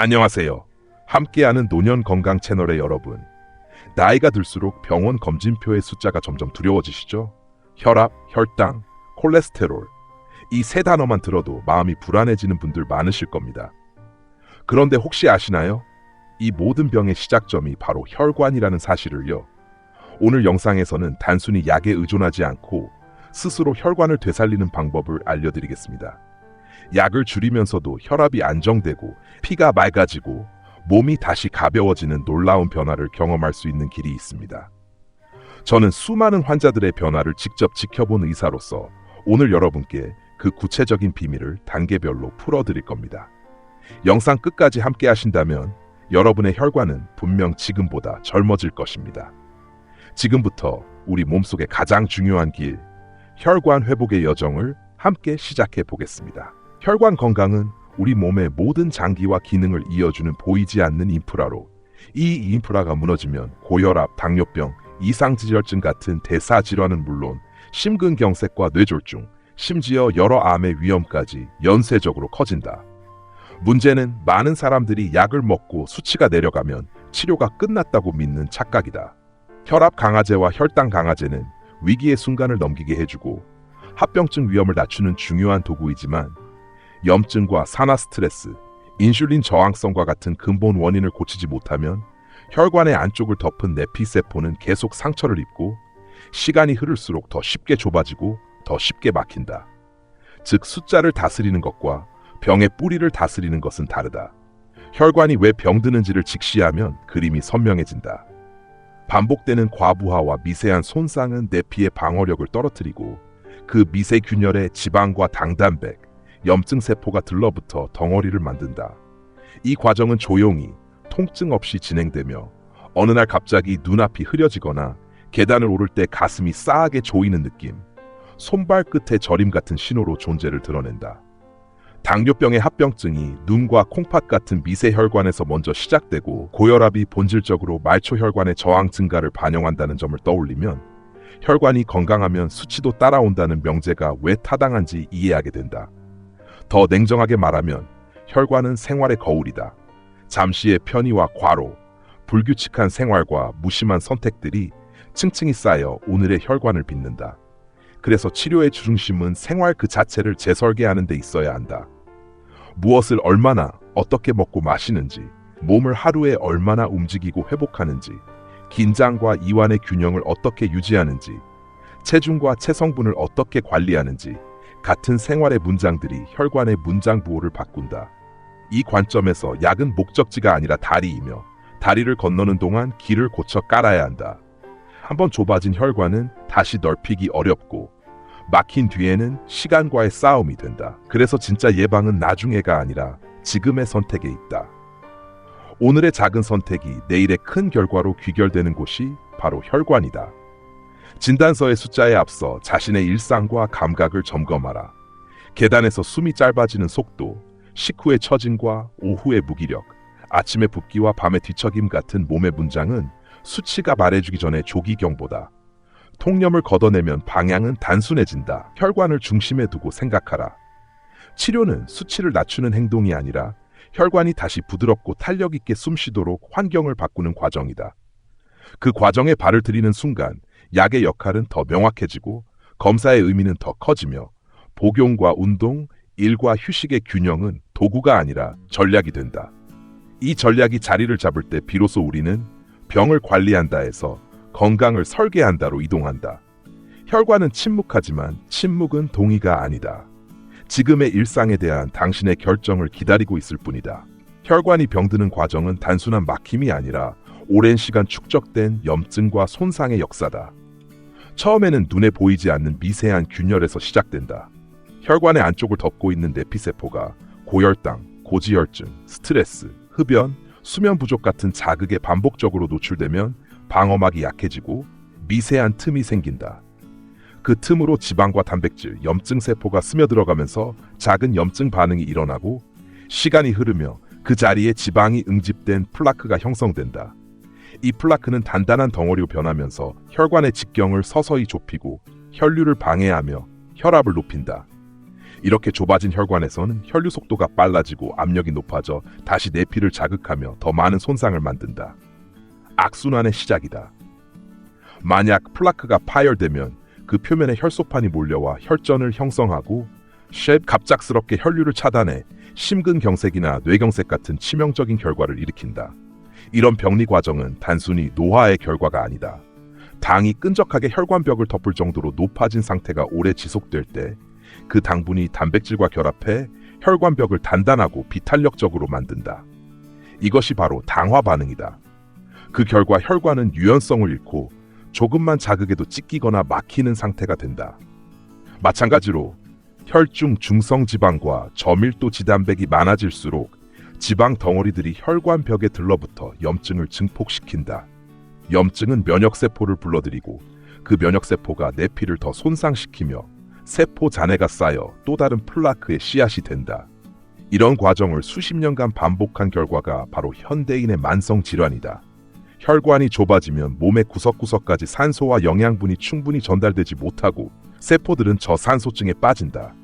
안녕하세요. 함께하는 노년 건강 채널의 여러분. 나이가 들수록 병원 검진표의 숫자가 점점 두려워지시죠? 혈압, 혈당, 콜레스테롤. 이 세 단어만 들어도 마음이 불안해지는 분들 많으실 겁니다. 그런데 혹시 아시나요? 이 모든 병의 시작점이 바로 혈관이라는 사실을요. 오늘 영상에서는 단순히 약에 의존하지 않고 스스로 혈관을 되살리는 방법을 알려드리겠습니다. 약을 줄이면서도 혈압이 안정되고 피가 맑아지고 몸이 다시 가벼워지는 놀라운 변화를 경험할 수 있는 길이 있습니다. 저는 수많은 환자들의 변화를 직접 지켜본 의사로서 오늘 여러분께 그 구체적인 비밀을 단계별로 풀어드릴 겁니다. 영상 끝까지 함께 하신다면 여러분의 혈관은 분명 지금보다 젊어질 것입니다. 지금부터 우리 몸속의 가장 중요한 길, 혈관 회복의 여정을 함께 시작해 보겠습니다. 혈관 건강은 우리 몸의 모든 장기와 기능을 이어주는 보이지 않는 인프라로, 이 인프라가 무너지면 고혈압, 당뇨병, 이상지혈증 같은 대사질환은 물론 심근경색과 뇌졸중, 심지어 여러 암의 위험까지 연쇄적으로 커진다. 문제는 많은 사람들이 약을 먹고 수치가 내려가면 치료가 끝났다고 믿는 착각이다. 혈압 강화제와 혈당 강화제는 위기의 순간을 넘기게 해주고 합병증 위험을 낮추는 중요한 도구이지만 염증과 산화 스트레스, 인슐린 저항성과 같은 근본 원인을 고치지 못하면 혈관의 안쪽을 덮은 내피세포는 계속 상처를 입고 시간이 흐를수록 더 쉽게 좁아지고 더 쉽게 막힌다. 즉 숫자를 다스리는 것과 병의 뿌리를 다스리는 것은 다르다. 혈관이 왜 병드는지를 직시하면 그림이 선명해진다. 반복되는 과부하와 미세한 손상은 내피의 방어력을 떨어뜨리고 그 미세균열의 지방과 당단백, 염증세포가 들러붙어 덩어리를 만든다. 이 과정은 조용히, 통증 없이 진행되며 어느 날 갑자기 눈앞이 흐려지거나 계단을 오를 때 가슴이 싸하게 조이는 느낌, 손발 끝의 저림 같은 신호로 존재를 드러낸다. 당뇨병의 합병증이 눈과 콩팥 같은 미세혈관에서 먼저 시작되고 고혈압이 본질적으로 말초혈관의 저항 증가를 반영한다는 점을 떠올리면 혈관이 건강하면 수치도 따라온다는 명제가 왜 타당한지 이해하게 된다. 더 냉정하게 말하면 혈관은 생활의 거울이다. 잠시의 편의와 과로, 불규칙한 생활과 무심한 선택들이 층층이 쌓여 오늘의 혈관을 빚는다. 그래서 치료의 중심은 생활 그 자체를 재설계하는 데 있어야 한다. 무엇을 얼마나 어떻게 먹고 마시는지, 몸을 하루에 얼마나 움직이고 회복하는지, 긴장과 이완의 균형을 어떻게 유지하는지, 체중과 체성분을 어떻게 관리하는지, 같은 생활의 문장들이 혈관의 문장 부호를 바꾼다. 이 관점에서 약은 목적지가 아니라 다리이며 다리를 건너는 동안 길을 고쳐 깔아야 한다. 한번 좁아진 혈관은 다시 넓히기 어렵고 막힌 뒤에는 시간과의 싸움이 된다. 그래서 진짜 예방은 나중에가 아니라 지금의 선택에 있다. 오늘의 작은 선택이 내일의 큰 결과로 귀결되는 곳이 바로 혈관이다. 진단서의 숫자에 앞서 자신의 일상과 감각을 점검하라. 계단에서 숨이 짧아지는 속도, 식후의 처짐과 오후의 무기력, 아침의 붓기와 밤의 뒤척임 같은 몸의 문장은 수치가 말해주기 전에 조기경보다. 통념을 걷어내면 방향은 단순해진다. 혈관을 중심에 두고 생각하라. 치료는 수치를 낮추는 행동이 아니라 혈관이 다시 부드럽고 탄력 있게 숨쉬도록 환경을 바꾸는 과정이다. 그 과정에 발을 들이는 순간 약의 역할은 더 명확해지고 검사의 의미는 더 커지며 복용과 운동, 일과 휴식의 균형은 도구가 아니라 전략이 된다. 이 전략이 자리를 잡을 때 비로소 우리는 병을 관리한다에서 건강을 설계한다로 이동한다. 혈관은 침묵하지만 침묵은 동의가 아니다. 지금의 일상에 대한 당신의 결정을 기다리고 있을 뿐이다. 혈관이 병드는 과정은 단순한 막힘이 아니라 오랜 시간 축적된 염증과 손상의 역사다. 처음에는 눈에 보이지 않는 미세한 균열에서 시작된다. 혈관의 안쪽을 덮고 있는 내피세포가 고혈당, 고지혈증, 스트레스, 흡연, 수면 부족 같은 자극에 반복적으로 노출되면 방어막이 약해지고 미세한 틈이 생긴다. 그 틈으로 지방과 단백질, 염증세포가 스며들어가면서 작은 염증 반응이 일어나고 시간이 흐르며 그 자리에 지방이 응집된 플라크가 형성된다. 이 플라크는 단단한 덩어리로 변하면서 혈관의 직경을 서서히 좁히고 혈류를 방해하며 혈압을 높인다. 이렇게 좁아진 혈관에서는 혈류 속도가 빨라지고 압력이 높아져 다시 내피를 자극하며 더 많은 손상을 만든다. 악순환의 시작이다. 만약 플라크가 파열되면 그 표면에 혈소판이 몰려와 혈전을 형성하고 갑작스럽게 혈류를 차단해 심근경색이나 뇌경색 같은 치명적인 결과를 일으킨다. 이런 병리 과정은 단순히 노화의 결과가 아니다. 당이 끈적하게 혈관벽을 덮을 정도로 높아진 상태가 오래 지속될 때 그 당분이 단백질과 결합해 혈관벽을 단단하고 비탄력적으로 만든다. 이것이 바로 당화 반응이다. 그 결과 혈관은 유연성을 잃고 조금만 자극에도 찢기거나 막히는 상태가 된다. 마찬가지로 혈중 중성 지방과 저밀도 지단백이 많아질수록 지방 덩어리들이 혈관벽에 들러붙어 염증을 증폭시킨다. 염증은 면역세포를 불러들이고 그 면역세포가 내피를 더 손상시키며 세포 잔해가 쌓여 또 다른 플라크의 씨앗이 된다. 이런 과정을 수십 년간 반복한 결과가 바로 현대인의 만성 질환이다. 혈관이 좁아지면 몸의 구석구석까지 산소와 영양분이 충분히 전달되지 못하고 세포들은 저산소증에 빠진다.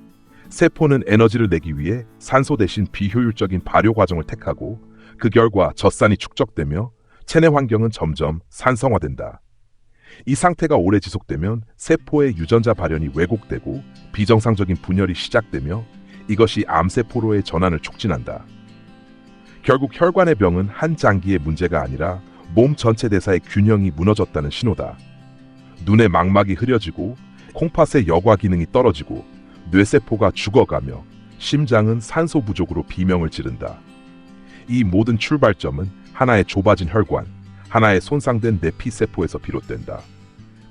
세포는 에너지를 내기 위해 산소 대신 비효율적인 발효 과정을 택하고 그 결과 젖산이 축적되며 체내 환경은 점점 산성화된다. 이 상태가 오래 지속되면 세포의 유전자 발현이 왜곡되고 비정상적인 분열이 시작되며 이것이 암세포로의 전환을 촉진한다. 결국 혈관의 병은 한 장기의 문제가 아니라 몸 전체 대사의 균형이 무너졌다는 신호다. 눈의 망막이 흐려지고 콩팥의 여과 기능이 떨어지고 뇌세포가 죽어가며 심장은 산소 부족으로 비명을 지른다. 이 모든 출발점은 하나의 좁아진 혈관, 하나의 손상된 내피세포에서 비롯된다.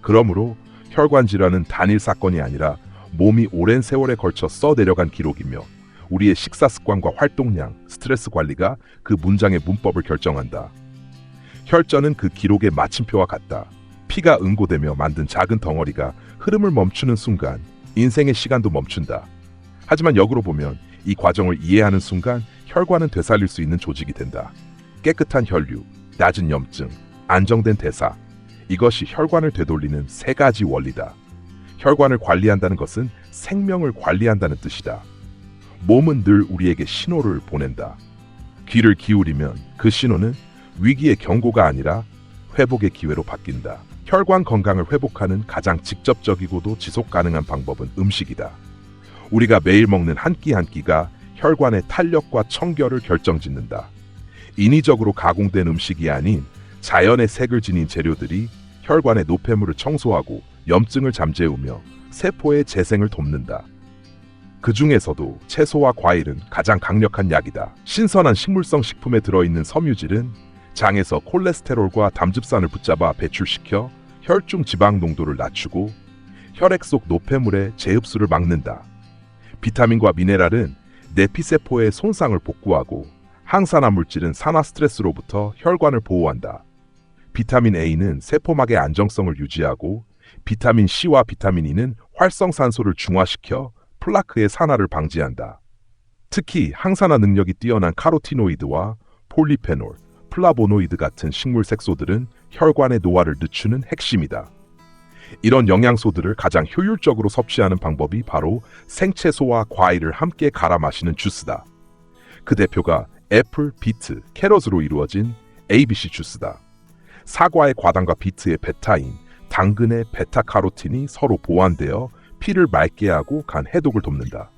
그러므로 혈관 질환은 단일 사건이 아니라 몸이 오랜 세월에 걸쳐 써내려간 기록이며 우리의 식사 습관과 활동량, 스트레스 관리가 그 문장의 문법을 결정한다. 혈전은 그 기록의 마침표와 같다. 피가 응고되며 만든 작은 덩어리가 흐름을 멈추는 순간 인생의 시간도 멈춘다. 하지만 역으로 보면 이 과정을 이해하는 순간 혈관은 되살릴 수 있는 조직이 된다. 깨끗한 혈류, 낮은 염증, 안정된 대사. 이것이 혈관을 되돌리는 세 가지 원리다. 혈관을 관리한다는 것은 생명을 관리한다는 뜻이다. 몸은 늘 우리에게 신호를 보낸다. 귀를 기울이면 그 신호는 위기의 경고가 아니라 회복의 기회로 바뀐다. 혈관 건강을 회복하는 가장 직접적이고도 지속 가능한 방법은 음식이다. 우리가 매일 먹는 한 끼 한 끼가 혈관의 탄력과 청결을 결정짓는다. 인위적으로 가공된 음식이 아닌 자연의 색을 지닌 재료들이 혈관의 노폐물을 청소하고 염증을 잠재우며 세포의 재생을 돕는다. 그 중에서도 채소와 과일은 가장 강력한 약이다. 신선한 식물성 식품에 들어있는 섬유질은 장에서 콜레스테롤과 담즙산을 붙잡아 배출시켜 혈중 지방 농도를 낮추고 혈액 속 노폐물의 재흡수를 막는다. 비타민과 미네랄은 내피세포의 손상을 복구하고 항산화 물질은 산화 스트레스로부터 혈관을 보호한다. 비타민 A는 세포막의 안정성을 유지하고 비타민 C와 비타민 E는 활성산소를 중화시켜 플라크의 산화를 방지한다. 특히 항산화 능력이 뛰어난 카로티노이드와 폴리페놀, 플라보노이드 같은 식물 색소들은 혈관의 노화를 늦추는 핵심이다. 이런 영양소들을 가장 효율적으로 섭취하는 방법이 바로 생채소와 과일을 함께 갈아 마시는 주스다. 그 대표가 애플, 비트, 캐럿으로 이루어진 ABC 주스다. 사과의 과당과 비트의 베타인, 당근의 베타카로틴이 서로 보완되어 피를 맑게 하고 간 해독을 돕는다.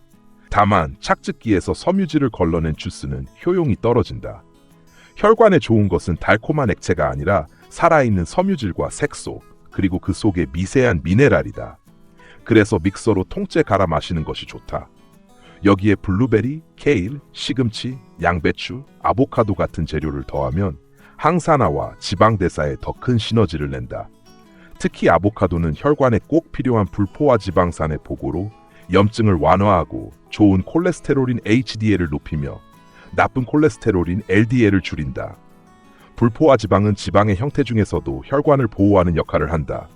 다만 착즙기에서 섬유질을 걸러낸 주스는 효용이 떨어진다. 혈관에 좋은 것은 달콤한 액체가 아니라 살아있는 섬유질과 색소, 그리고 그 속에 미세한 미네랄이다. 그래서 믹서로 통째 갈아 마시는 것이 좋다. 여기에 블루베리, 케일, 시금치, 양배추, 아보카도 같은 재료를 더하면 항산화와 지방 대사에 더 큰 시너지를 낸다. 특히 아보카도는 혈관에 꼭 필요한 불포화 지방산의 보고로 염증을 완화하고 좋은 콜레스테롤인 HDL을 높이며 나쁜 콜레스테롤인 LDL을 줄인다. 불포화 지방은 지방의 형태 중에서도 혈관을 보호하는 역할을 한다.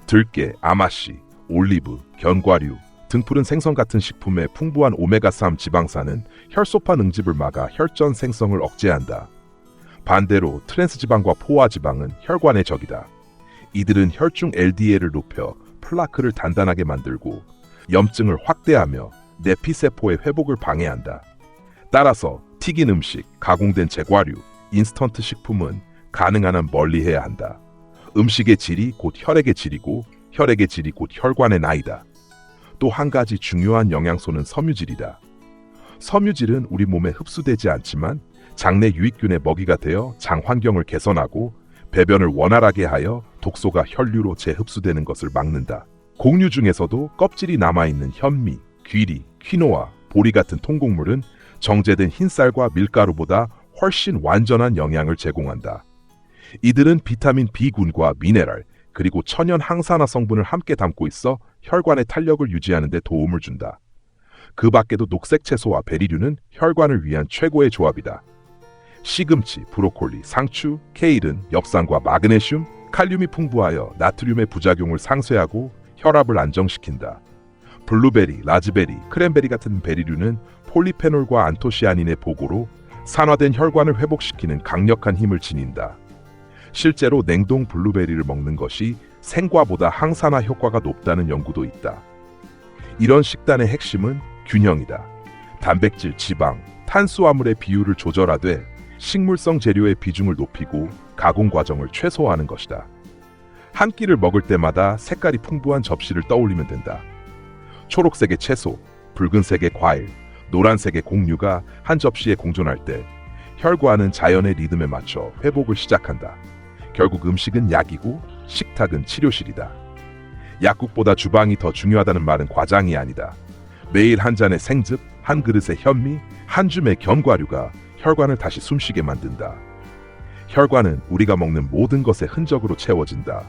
들깨, 아마씨, 올리브, 견과류, 등푸른 생선 같은 식품의 풍부한 오메가3 지방산은 혈소판 응집을 막아 혈전 생성을 억제한다. 반대로 트랜스 지방과 포화 지방은 혈관의 적이다. 이들은 혈중 LDL을 높여 플라크를 단단하게 만들고 염증을 확대하며 내피세포의 회복을 방해한다. 따라서 튀긴 음식, 가공된 제과류, 인스턴트 식품은 가능한 한 멀리해야 한다. 음식의 질이 곧 혈액의 질이고 혈액의 질이 곧 혈관의 나이다. 또 한 가지 중요한 영양소는 섬유질이다. 섬유질은 우리 몸에 흡수되지 않지만 장내 유익균의 먹이가 되어 장 환경을 개선하고 배변을 원활하게 하여 독소가 혈류로 재흡수되는 것을 막는다. 곡류 중에서도 껍질이 남아있는 현미, 귀리, 퀴노아, 보리 같은 통곡물은 정제된 흰쌀과 밀가루보다 훨씬 완전한 영양을 제공한다. 이들은 비타민 B군과 미네랄, 그리고 천연 항산화 성분을 함께 담고 있어 혈관의 탄력을 유지하는 데 도움을 준다. 그 밖에도 녹색 채소와 베리류는 혈관을 위한 최고의 조합이다. 시금치, 브로콜리, 상추, 케일은 엽산과 마그네슘, 칼륨이 풍부하여 나트륨의 부작용을 상쇄하고 혈압을 안정시킨다. 블루베리, 라즈베리, 크랜베리 같은 베리류는 폴리페놀과 안토시아닌의 보고로 산화된 혈관을 회복시키는 강력한 힘을 지닌다. 실제로 냉동 블루베리를 먹는 것이 생과보다 항산화 효과가 높다는 연구도 있다. 이런 식단의 핵심은 균형이다. 단백질, 지방, 탄수화물의 비율을 조절하되 식물성 재료의 비중을 높이고 가공 과정을 최소화하는 것이다. 한 끼를 먹을 때마다 색깔이 풍부한 접시를 떠올리면 된다. 초록색의 채소, 붉은색의 과일, 노란색의 곡류가 한 접시에 공존할 때 혈관은 자연의 리듬에 맞춰 회복을 시작한다. 결국 음식은 약이고 식탁은 치료실이다. 약국보다 주방이 더 중요하다는 말은 과장이 아니다. 매일 한 잔의 생즙, 한 그릇의 현미, 한 줌의 견과류가 혈관을 다시 숨쉬게 만든다. 혈관은 우리가 먹는 모든 것의 흔적으로 채워진다.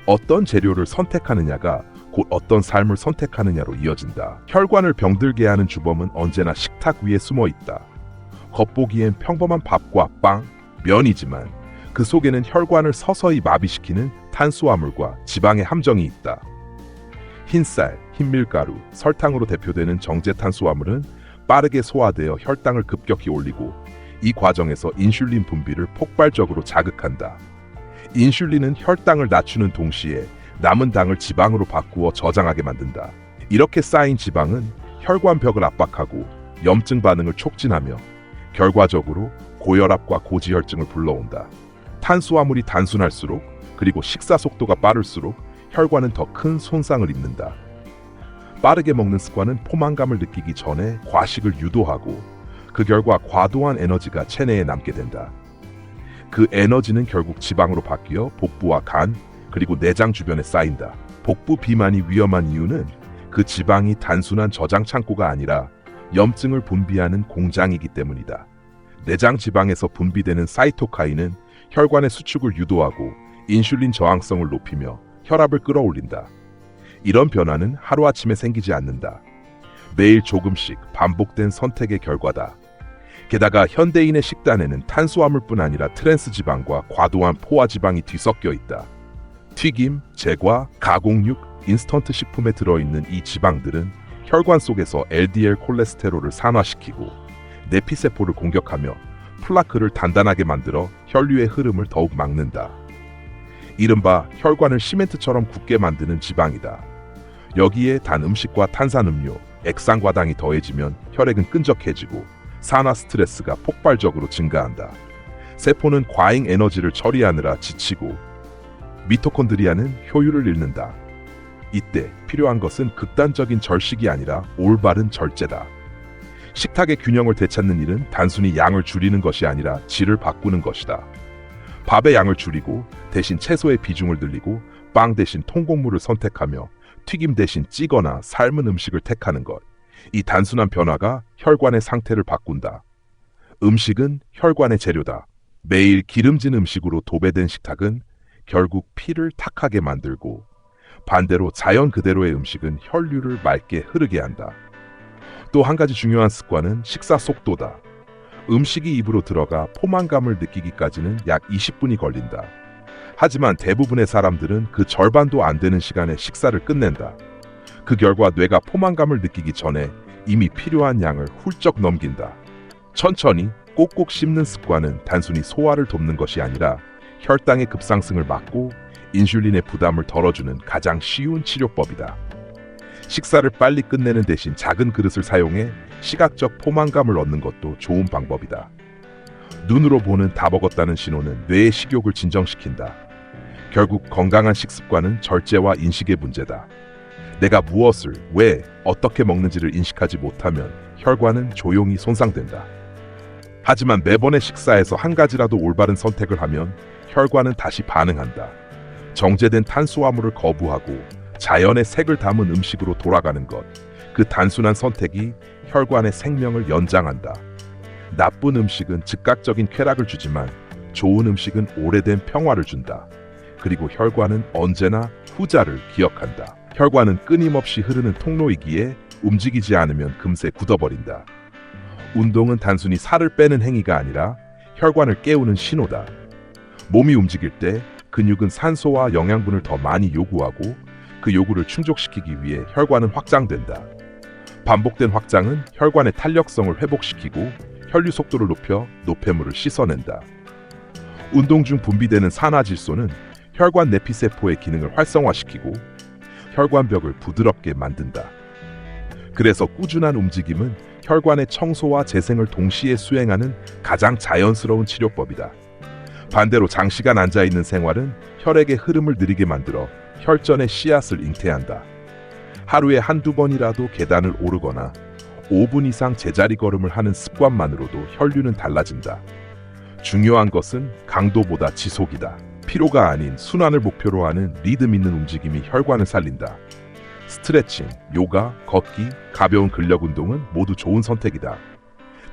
어떤 재료를 선택하느냐가 곧 어떤 삶을 선택하느냐로 이어진다. 혈관을 병들게 하는 주범은 언제나 식탁 위에 숨어 있다. 겉보기엔 평범한 밥과 빵, 면이지만 그 속에는 혈관을 서서히 마비시키는 탄수화물과 지방의 함정이 있다. 흰쌀, 흰밀가루, 설탕으로 대표되는 정제 탄수화물은 빠르게 소화되어 혈당을 급격히 올리고 이 과정에서 인슐린 분비를 폭발적으로 자극한다. 인슐린은 혈당을 낮추는 동시에 남은 당을 지방으로 바꾸어 저장하게 만든다. 이렇게 쌓인 지방은 혈관벽을 압박하고 염증 반응을 촉진하며 결과적으로 고혈압과 고지혈증을 불러온다. 탄수화물이 단순할수록 그리고 식사 속도가 빠를수록 혈관은 더 큰 손상을 입는다. 빠르게 먹는 습관은 포만감을 느끼기 전에 과식을 유도하고 그 결과 과도한 에너지가 체내에 남게 된다. 그 에너지는 결국 지방으로 바뀌어 복부와 간, 그리고 내장 주변에 쌓인다. 복부 비만이 위험한 이유는 그 지방이 단순한 저장 창고가 아니라 염증을 분비하는 공장이기 때문이다. 내장 지방에서 분비되는 사이토카인은 혈관의 수축을 유도하고 인슐린 저항성을 높이며 혈압을 끌어올린다. 이런 변화는 하루아침에 생기지 않는다. 매일 조금씩 반복된 선택의 결과다. 게다가 현대인의 식단에는 탄수화물뿐 아니라 트랜스 지방과 과도한 포화 지방이 뒤섞여 있다. 튀김, 제과, 가공육, 인스턴트 식품에 들어있는 이 지방들은 혈관 속에서 LDL 콜레스테롤을 산화시키고 내피세포를 공격하며 플라크를 단단하게 만들어 혈류의 흐름을 더욱 막는다. 이른바 혈관을 시멘트처럼 굳게 만드는 지방이다. 여기에 단 음식과 탄산음료, 액상과당이 더해지면 혈액은 끈적해지고 산화 스트레스가 폭발적으로 증가한다. 세포는 과잉 에너지를 처리하느라 지치고 미토콘드리아는 효율을 잃는다. 이때 필요한 것은 극단적인 절식이 아니라 올바른 절제다. 식탁의 균형을 되찾는 일은 단순히 양을 줄이는 것이 아니라 질을 바꾸는 것이다. 밥의 양을 줄이고 대신 채소의 비중을 늘리고 빵 대신 통곡물을 선택하며 튀김 대신 찌거나 삶은 음식을 택하는 것. 이 단순한 변화가 혈관의 상태를 바꾼다. 음식은 혈관의 재료다. 매일 기름진 음식으로 도배된 식탁은 결국 피를 탁하게 만들고 반대로 자연 그대로의 음식은 혈류를 맑게 흐르게 한다. 또 한 가지 중요한 습관은 식사 속도다. 음식이 입으로 들어가 포만감을 느끼기까지는 약 20분이 걸린다. 하지만 대부분의 사람들은 그 절반도 안 되는 시간에 식사를 끝낸다. 그 결과 뇌가 포만감을 느끼기 전에 이미 필요한 양을 훌쩍 넘긴다. 천천히 꼭꼭 씹는 습관은 단순히 소화를 돕는 것이 아니라 혈당의 급상승을 막고 인슐린의 부담을 덜어주는 가장 쉬운 치료법이다. 식사를 빨리 끝내는 대신 작은 그릇을 사용해 시각적 포만감을 얻는 것도 좋은 방법이다. 눈으로 보는 다 먹었다는 신호는 뇌의 식욕을 진정시킨다. 결국 건강한 식습관은 절제와 인식의 문제다. 내가 무엇을, 왜, 어떻게 먹는지를 인식하지 못하면 혈관은 조용히 손상된다. 하지만 매번의 식사에서 한 가지라도 올바른 선택을 하면 혈관은 다시 반응한다. 정제된 탄수화물을 거부하고 자연의 색을 담은 음식으로 돌아가는 것, 그 단순한 선택이 혈관의 생명을 연장한다. 나쁜 음식은 즉각적인 쾌락을 주지만 좋은 음식은 오래된 평화를 준다. 그리고 혈관은 언제나 후자를 기억한다. 혈관은 끊임없이 흐르는 통로이기에 움직이지 않으면 금세 굳어버린다. 운동은 단순히 살을 빼는 행위가 아니라 혈관을 깨우는 신호다. 몸이 움직일 때 근육은 산소와 영양분을 더 많이 요구하고 그 요구를 충족시키기 위해 혈관은 확장된다. 반복된 확장은 혈관의 탄력성을 회복시키고 혈류 속도를 높여 노폐물을 씻어낸다. 운동 중 분비되는 산화질소는 혈관 내피세포의 기능을 활성화시키고 혈관벽을 부드럽게 만든다. 그래서 꾸준한 움직임은 혈관의 청소와 재생을 동시에 수행하는 가장 자연스러운 치료법이다. 반대로 장시간 앉아있는 생활은 혈액의 흐름을 느리게 만들어 혈전의 씨앗을 잉태한다. 하루에 한두 번이라도 계단을 오르거나 5분 이상 제자리 걸음을 하는 습관만으로도 혈류는 달라진다. 중요한 것은 강도보다 지속이다. 피로가 아닌 순환을 목표로 하는 리듬 있는 움직임이 혈관을 살린다. 스트레칭, 요가, 걷기, 가벼운 근력 운동은 모두 좋은 선택이다.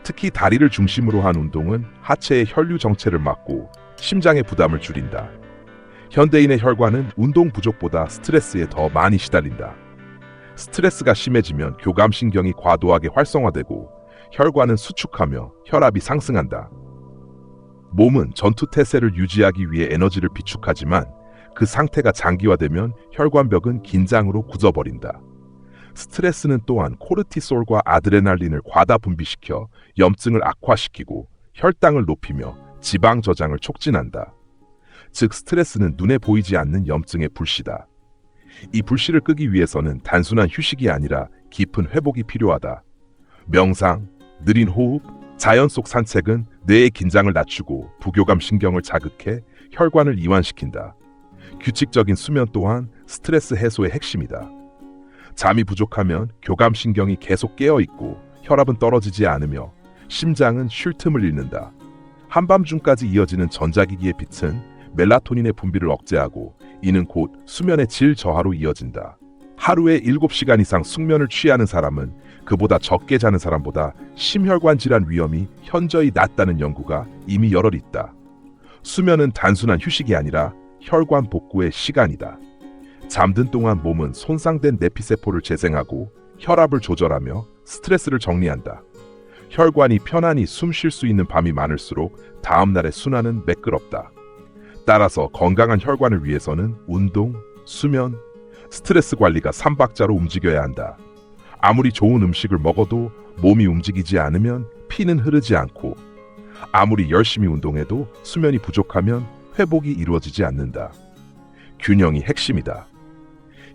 특히 다리를 중심으로 한 운동은 하체의 혈류 정체를 막고 심장의 부담을 줄인다. 현대인의 혈관은 운동 부족보다 스트레스에 더 많이 시달린다. 스트레스가 심해지면 교감신경이 과도하게 활성화되고 혈관은 수축하며 혈압이 상승한다. 몸은 전투태세를 유지하기 위해 에너지를 비축하지만 그 상태가 장기화되면 혈관벽은 긴장으로 굳어버린다. 스트레스는 또한 코르티솔과 아드레날린을 과다 분비시켜 염증을 악화시키고 혈당을 높이며 지방 저장을 촉진한다. 즉 스트레스는 눈에 보이지 않는 염증의 불씨다. 이 불씨를 끄기 위해서는 단순한 휴식이 아니라 깊은 회복이 필요하다. 명상, 느린 호흡, 자연 속 산책은 뇌의 긴장을 낮추고 부교감 신경을 자극해 혈관을 이완시킨다. 규칙적인 수면 또한 스트레스 해소의 핵심이다. 잠이 부족하면 교감 신경이 계속 깨어 있고 혈압은 떨어지지 않으며 심장은 쉴 틈을 잃는다. 한밤중까지 이어지는 전자기기의 빛은 멜라토닌의 분비를 억제하고 이는 곧 수면의 질 저하로 이어진다. 하루에 7시간 이상 숙면을 취하는 사람은 그보다 적게 자는 사람보다 심혈관 질환 위험이 현저히 낮다는 연구가 이미 여럿 있다. 수면은 단순한 휴식이 아니라 혈관 복구의 시간이다. 잠든 동안 몸은 손상된 내피세포를 재생하고 혈압을 조절하며 스트레스를 정리한다. 혈관이 편안히 숨 쉴 수 있는 밤이 많을수록 다음 날의 순환은 매끄럽다. 따라서 건강한 혈관을 위해서는 운동, 수면, 스트레스 관리가 삼박자로 움직여야 한다. 아무리 좋은 음식을 먹어도 몸이 움직이지 않으면 피는 흐르지 않고 아무리 열심히 운동해도 수면이 부족하면 회복이 이루어지지 않는다. 균형이 핵심이다.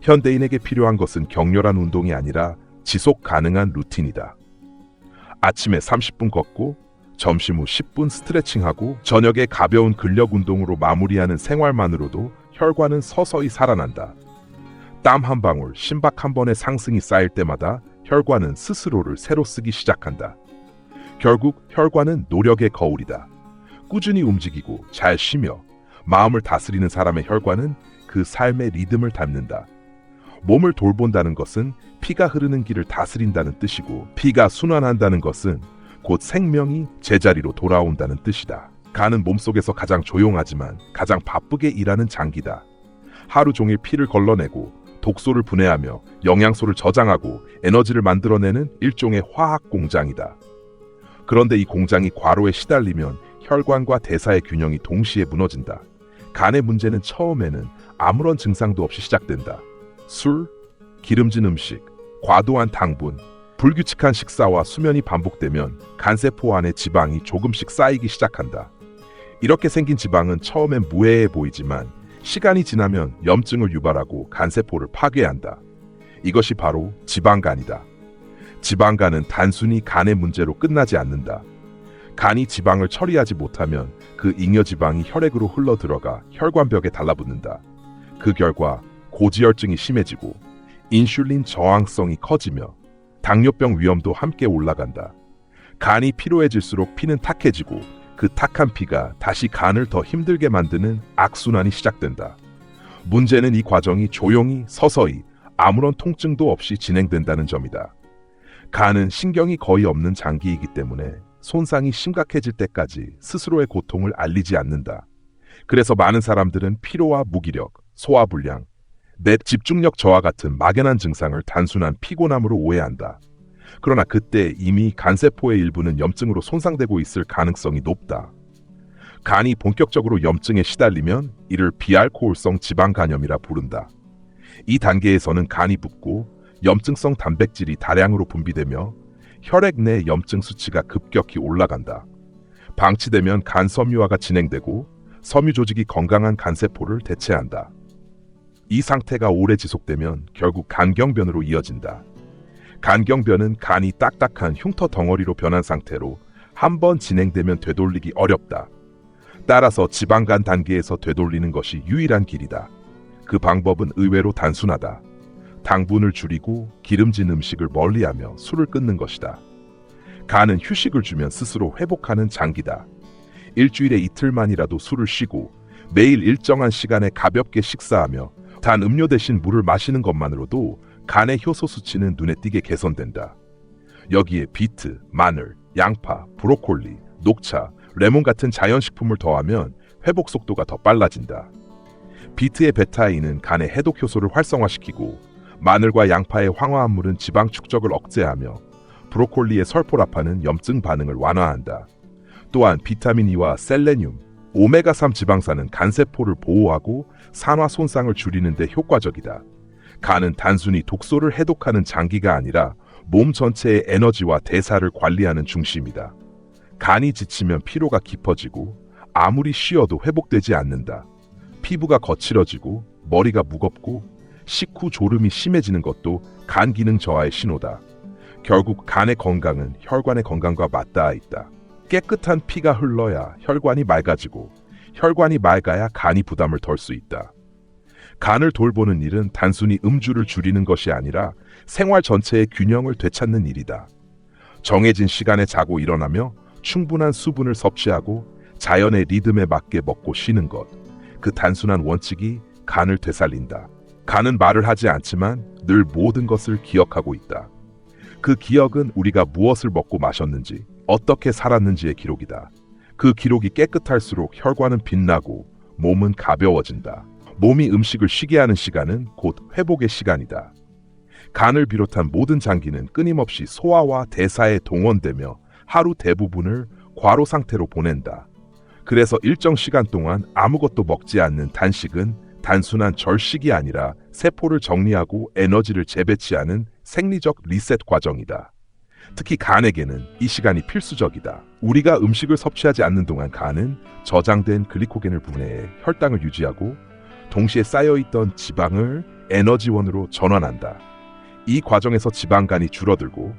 현대인에게 필요한 것은 격렬한 운동이 아니라 지속 가능한 루틴이다. 아침에 30분 걷고 점심 후 10분 스트레칭하고 저녁에 가벼운 근력 운동으로 마무리하는 생활만으로도 혈관은 서서히 살아난다. 땀 한 방울, 심박 한 번의 상승이 쌓일 때마다 혈관은 스스로를 새로 쓰기 시작한다. 결국 혈관은 노력의 거울이다. 꾸준히 움직이고 잘 쉬며 마음을 다스리는 사람의 혈관은 그 삶의 리듬을 담는다. 몸을 돌본다는 것은 피가 흐르는 길을 다스린다는 뜻이고 피가 순환한다는 것은 곧 생명이 제자리로 돌아온다는 뜻이다. 간은 몸속에서 가장 조용하지만 가장 바쁘게 일하는 장기다. 하루 종일 피를 걸러내고 독소를 분해하며 영양소를 저장하고 에너지를 만들어내는 일종의 화학 공장이다. 그런데 이 공장이 과로에 시달리면 혈관과 대사의 균형이 동시에 무너진다. 간의 문제는 처음에는 아무런 증상도 없이 시작된다. 술, 기름진 음식, 과도한 당분, 불규칙한 식사와 수면이 반복되면 간세포 안에 지방이 조금씩 쌓이기 시작한다. 이렇게 생긴 지방은 처음엔 무해해 보이지만 시간이 지나면 염증을 유발하고 간세포를 파괴한다. 이것이 바로 지방간이다. 지방간은 단순히 간의 문제로 끝나지 않는다. 간이 지방을 처리하지 못하면 그 잉여 지방이 혈액으로 흘러 들어가 혈관벽에 달라붙는다. 그 결과 고지혈증이 심해지고 인슐린 저항성이 커지며 당뇨병 위험도 함께 올라간다. 간이 피로해질수록 피는 탁해지고 그 탁한 피가 다시 간을 더 힘들게 만드는 악순환이 시작된다. 문제는 이 과정이 조용히 서서히 아무런 통증도 없이 진행된다는 점이다. 간은 신경이 거의 없는 장기이기 때문에 손상이 심각해질 때까지 스스로의 고통을 알리지 않는다. 그래서 많은 사람들은 피로와 무기력, 소화불량, 내 집중력 저하 같은 막연한 증상을 단순한 피곤함으로 오해한다. 그러나 그때 이미 간세포의 일부는 염증으로 손상되고 있을 가능성이 높다. 간이 본격적으로 염증에 시달리면 이를 비알코올성 지방간염이라 부른다. 이 단계에서는 간이 붓고 염증성 단백질이 다량으로 분비되며 혈액 내 염증 수치가 급격히 올라간다. 방치되면 간 섬유화가 진행되고 섬유 조직이 건강한 간세포를 대체한다. 이 상태가 오래 지속되면 결국 간경변으로 이어진다. 간경변은 간이 딱딱한 흉터 덩어리로 변한 상태로 한 번 진행되면 되돌리기 어렵다. 따라서 지방간 단계에서 되돌리는 것이 유일한 길이다. 그 방법은 의외로 단순하다. 당분을 줄이고 기름진 음식을 멀리하며 술을 끊는 것이다. 간은 휴식을 주면 스스로 회복하는 장기다. 일주일에 이틀만이라도 술을 쉬고 매일 일정한 시간에 가볍게 식사하며 단 음료 대신 물을 마시는 것만으로도 간의 효소 수치는 눈에 띄게 개선된다. 여기에 비트, 마늘, 양파, 브로콜리, 녹차, 레몬 같은 자연식품을 더하면 회복 속도가 더 빨라진다. 비트의 베타인은 간의 해독 효소를 활성화시키고 마늘과 양파의 황화합물은 지방 축적을 억제하며 브로콜리의 설포라판은 염증 반응을 완화한다. 또한 비타민 E와 셀레늄, 오메가3 지방산은 간세포를 보호하고 산화 손상을 줄이는 데 효과적이다. 간은 단순히 독소를 해독하는 장기가 아니라 몸 전체의 에너지와 대사를 관리하는 중심이다. 간이 지치면 피로가 깊어지고 아무리 쉬어도 회복되지 않는다. 피부가 거칠어지고 머리가 무겁고 식후 졸음이 심해지는 것도 간 기능 저하의 신호다. 결국 간의 건강은 혈관의 건강과 맞닿아 있다. 깨끗한 피가 흘러야 혈관이 맑아지고 혈관이 맑아야 간이 부담을 덜 수 있다. 간을 돌보는 일은 단순히 음주를 줄이는 것이 아니라 생활 전체의 균형을 되찾는 일이다. 정해진 시간에 자고 일어나며 충분한 수분을 섭취하고 자연의 리듬에 맞게 먹고 쉬는 것. 그 단순한 원칙이 간을 되살린다. 간은 말을 하지 않지만 늘 모든 것을 기억하고 있다. 그 기억은 우리가 무엇을 먹고 마셨는지, 어떻게 살았는지의 기록이다. 그 기록이 깨끗할수록 혈관은 빛나고 몸은 가벼워진다. 몸이 음식을 쉬게 하는 시간은 곧 회복의 시간이다. 간을 비롯한 모든 장기는 끊임없이 소화와 대사에 동원되며 하루 대부분을 과로 상태로 보낸다. 그래서 일정 시간 동안 아무것도 먹지 않는 단식은 단순한 절식이 아니라 세포를 정리하고 에너지를 재배치하는 생리적 리셋 과정이다. 특히 간에게는 이 시간이 필수적이다. 우리가 음식을 섭취하지 않는 동안 간은 저장된 글리코겐을 분해해 혈당을 유지하고 동시에 쌓여있던 지방을 에너지원으로 전환한다. 이 과정에서 지방간이 줄어들고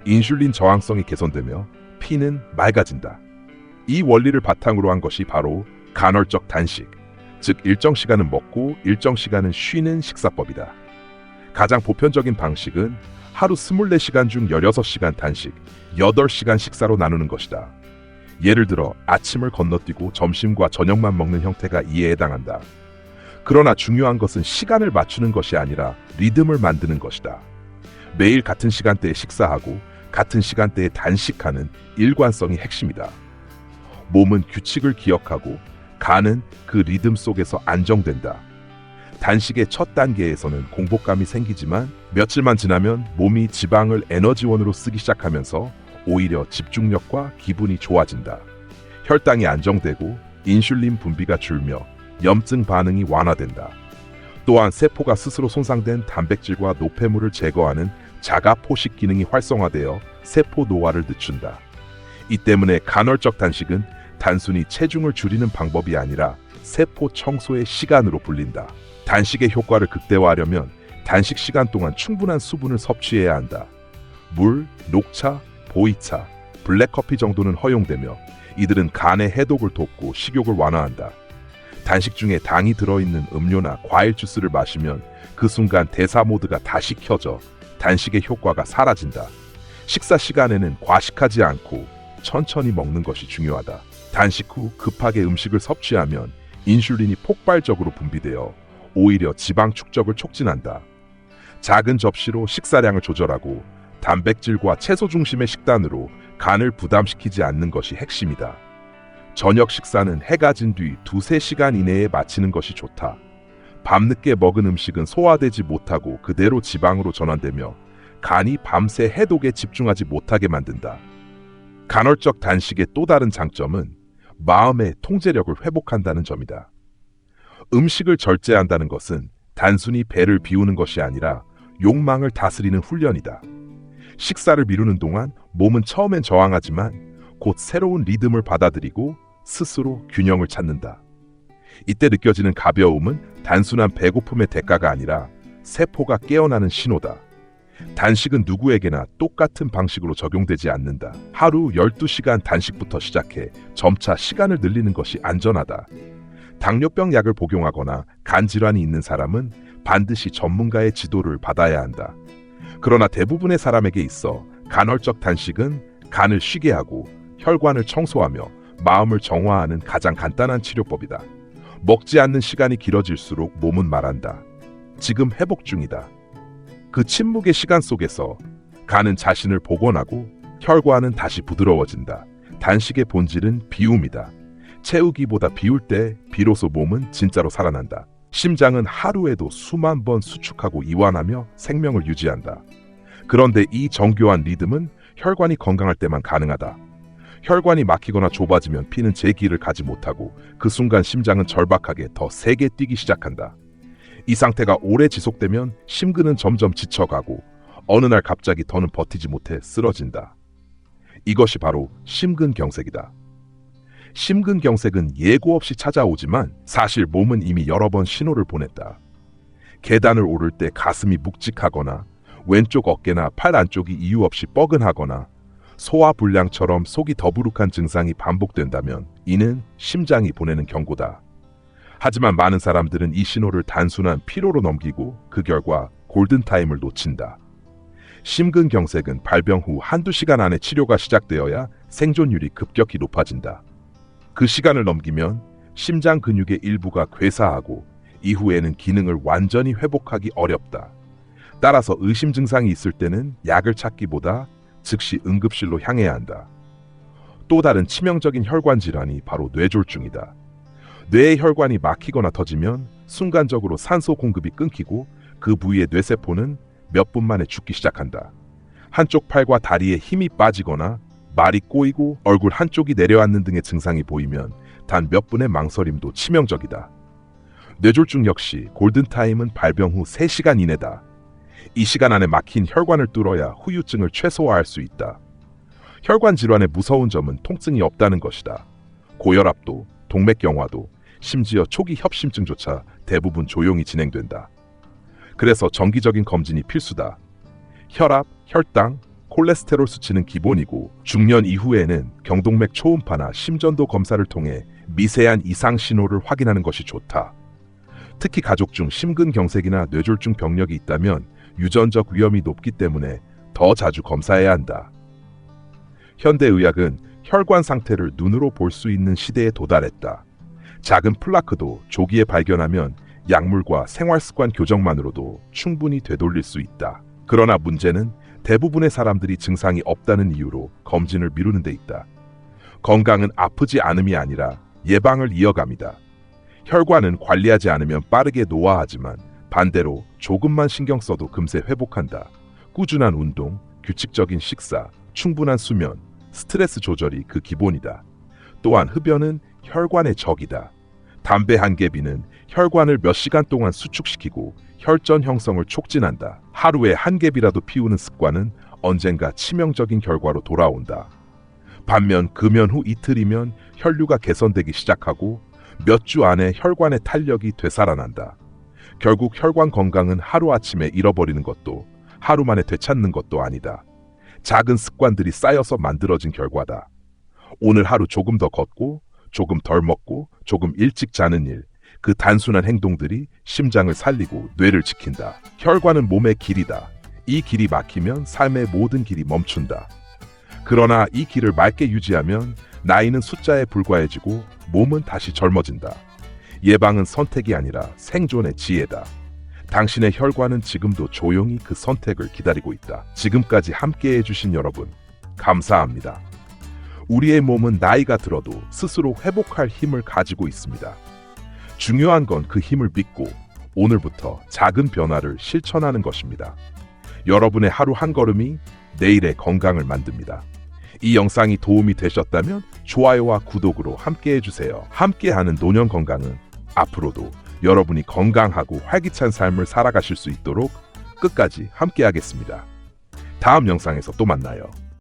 인슐린 저항성이 개선되며 피는 맑아진다. 이 원리를 바탕으로 한 것이 바로 간헐적 단식, 즉 일정 시간은 먹고 일정 시간은 쉬는 식사법이다. 가장 보편적인 방식은 하루 24시간 중 16시간 단식, 8시간 식사로 나누는 것이다. 예를 들어 아침을 건너뛰고 점심과 저녁만 먹는 형태가 이에 해당한다. 그러나 중요한 것은 시간을 맞추는 것이 아니라 리듬을 만드는 것이다. 매일 같은 시간대에 식사하고 같은 시간대에 단식하는 일관성이 핵심이다. 몸은 규칙을 기억하고 간은 그 리듬 속에서 안정된다. 단식의 첫 단계에서는 공복감이 생기지만 며칠만 지나면 몸이 지방을 에너지원으로 쓰기 시작하면서 오히려 집중력과 기분이 좋아진다. 혈당이 안정되고 인슐린 분비가 줄며 염증 반응이 완화된다. 또한 세포가 스스로 손상된 단백질과 노폐물을 제거하는 자가 포식 기능이 활성화되어 세포 노화를 늦춘다. 이 때문에 간헐적 단식은 단순히 체중을 줄이는 방법이 아니라 세포 청소의 시간으로 불린다. 단식의 효과를 극대화하려면 단식 시간 동안 충분한 수분을 섭취해야 한다. 물, 녹차, 보이차, 블랙커피 정도는 허용되며 이들은 간의 해독을 돕고 식욕을 완화한다. 단식 중에 당이 들어있는 음료나 과일 주스를 마시면 그 순간 대사 모드가 다시 켜져 단식의 효과가 사라진다. 식사 시간에는 과식하지 않고 천천히 먹는 것이 중요하다. 단식 후 급하게 음식을 섭취하면 인슐린이 폭발적으로 분비되어 오히려 지방 축적을 촉진한다. 작은 접시로 식사량을 조절하고 단백질과 채소 중심의 식단으로 간을 부담시키지 않는 것이 핵심이다. 저녁 식사는 해가 진 뒤 2~3시간 이내에 마치는 것이 좋다. 밤늦게 먹은 음식은 소화되지 못하고 그대로 지방으로 전환되며 간이 밤새 해독에 집중하지 못하게 만든다. 간헐적 단식의 또 다른 장점은 마음의 통제력을 회복한다는 점이다. 음식을 절제한다는 것은 단순히 배를 비우는 것이 아니라 욕망을 다스리는 훈련이다. 식사를 미루는 동안 몸은 처음엔 저항하지만 곧 새로운 리듬을 받아들이고 스스로 균형을 찾는다. 이때 느껴지는 가벼움은 단순한 배고픔의 대가가 아니라 세포가 깨어나는 신호다. 단식은 누구에게나 똑같은 방식으로 적용되지 않는다. 하루 12시간 단식부터 시작해 점차 시간을 늘리는 것이 안전하다. 당뇨병 약을 복용하거나 간 질환이 있는 사람은 반드시 전문가의 지도를 받아야 한다. 그러나 대부분의 사람에게 있어 간헐적 단식은 간을 쉬게 하고 혈관을 청소하며 마음을 정화하는 가장 간단한 치료법이다. 먹지 않는 시간이 길어질수록 몸은 말한다. 지금 회복 중이다. 그 침묵의 시간 속에서 간은 자신을 복원하고 혈관은 다시 부드러워진다. 단식의 본질은 비움이다. 채우기보다 비울 때 비로소 몸은 진짜로 살아난다. 심장은 하루에도 수만 번 수축하고 이완하며 생명을 유지한다. 그런데 이 정교한 리듬은 혈관이 건강할 때만 가능하다. 혈관이 막히거나 좁아지면 피는 제 길을 가지 못하고 그 순간 심장은 절박하게 더 세게 뛰기 시작한다. 이 상태가 오래 지속되면 심근은 점점 지쳐가고 어느 날 갑자기 더는 버티지 못해 쓰러진다. 이것이 바로 심근경색이다. 심근경색은 예고 없이 찾아오지만 사실 몸은 이미 여러 번 신호를 보냈다. 계단을 오를 때 가슴이 묵직하거나 왼쪽 어깨나 팔 안쪽이 이유 없이 뻐근하거나 소화불량처럼 속이 더부룩한 증상이 반복된다면 이는 심장이 보내는 경고다. 하지만 많은 사람들은 이 신호를 단순한 피로로 넘기고 그 결과 골든타임을 놓친다. 심근경색은 발병 후 한두 시간 안에 치료가 시작되어야 생존율이 급격히 높아진다. 그 시간을 넘기면 심장 근육의 일부가 괴사하고 이후에는 기능을 완전히 회복하기 어렵다. 따라서 의심 증상이 있을 때는 약을 찾기보다 즉시 응급실로 향해야 한다. 또 다른 치명적인 혈관 질환이 바로 뇌졸중이다. 뇌의 혈관이 막히거나 터지면 순간적으로 산소 공급이 끊기고 그 부위의 뇌세포는 몇 분 만에 죽기 시작한다. 한쪽 팔과 다리에 힘이 빠지거나 말이 꼬이고 얼굴 한쪽이 내려앉는 등의 증상이 보이면 단 몇 분의 망설임도 치명적이다. 뇌졸중 역시 골든타임은 발병 후 3시간 이내다. 이 시간 안에 막힌 혈관을 뚫어야 후유증을 최소화할 수 있다. 혈관 질환의 무서운 점은 통증이 없다는 것이다. 고혈압도, 동맥경화도, 심지어 초기 협심증조차 대부분 조용히 진행된다. 그래서 정기적인 검진이 필수다. 혈압, 혈당, 콜레스테롤 수치는 기본이고 중년 이후에는 경동맥 초음파나 심전도 검사를 통해 미세한 이상 신호를 확인하는 것이 좋다. 특히 가족 중 심근경색이나 뇌졸중 병력이 있다면 유전적 위험이 높기 때문에 더 자주 검사해야 한다. 현대의학은 혈관 상태를 눈으로 볼 수 있는 시대에 도달했다. 작은 플라크도 조기에 발견하면 약물과 생활습관 교정만으로도 충분히 되돌릴 수 있다. 그러나 문제는 대부분의 사람들이 증상이 없다는 이유로 검진을 미루는 데 있다. 건강은 아프지 않음이 아니라 예방을 이어갑니다. 혈관은 관리하지 않으면 빠르게 노화하지만 반대로 조금만 신경 써도 금세 회복한다. 꾸준한 운동, 규칙적인 식사, 충분한 수면, 스트레스 조절이 그 기본이다. 또한 흡연은 혈관의 적이다. 담배 한 개비는 혈관을 몇 시간 동안 수축시키고 혈전 형성을 촉진한다. 하루에 한 개비라도 피우는 습관은 언젠가 치명적인 결과로 돌아온다. 반면 금연 후 이틀이면 혈류가 개선되기 시작하고 몇 주 안에 혈관의 탄력이 되살아난다. 결국 혈관 건강은 하루아침에 잃어버리는 것도 하루 만에 되찾는 것도 아니다. 작은 습관들이 쌓여서 만들어진 결과다. 오늘 하루 조금 더 걷고, 조금 덜 먹고, 조금 일찍 자는 일, 그 단순한 행동들이 심장을 살리고 뇌를 지킨다. 혈관은 몸의 길이다. 이 길이 막히면 삶의 모든 길이 멈춘다. 그러나 이 길을 맑게 유지하면 나이는 숫자에 불과해지고 몸은 다시 젊어진다. 예방은 선택이 아니라 생존의 지혜다. 당신의 혈관은 지금도 조용히 그 선택을 기다리고 있다. 지금까지 함께 해주신 여러분, 감사합니다. 우리의 몸은 나이가 들어도 스스로 회복할 힘을 가지고 있습니다. 중요한 건 그 힘을 믿고 오늘부터 작은 변화를 실천하는 것입니다. 여러분의 하루 한 걸음이 내일의 건강을 만듭니다. 이 영상이 도움이 되셨다면 좋아요와 구독으로 함께 해주세요. 함께하는 노년 건강은 앞으로도 여러분이 건강하고 활기찬 삶을 살아가실 수 있도록 끝까지 함께하겠습니다. 다음 영상에서 또 만나요.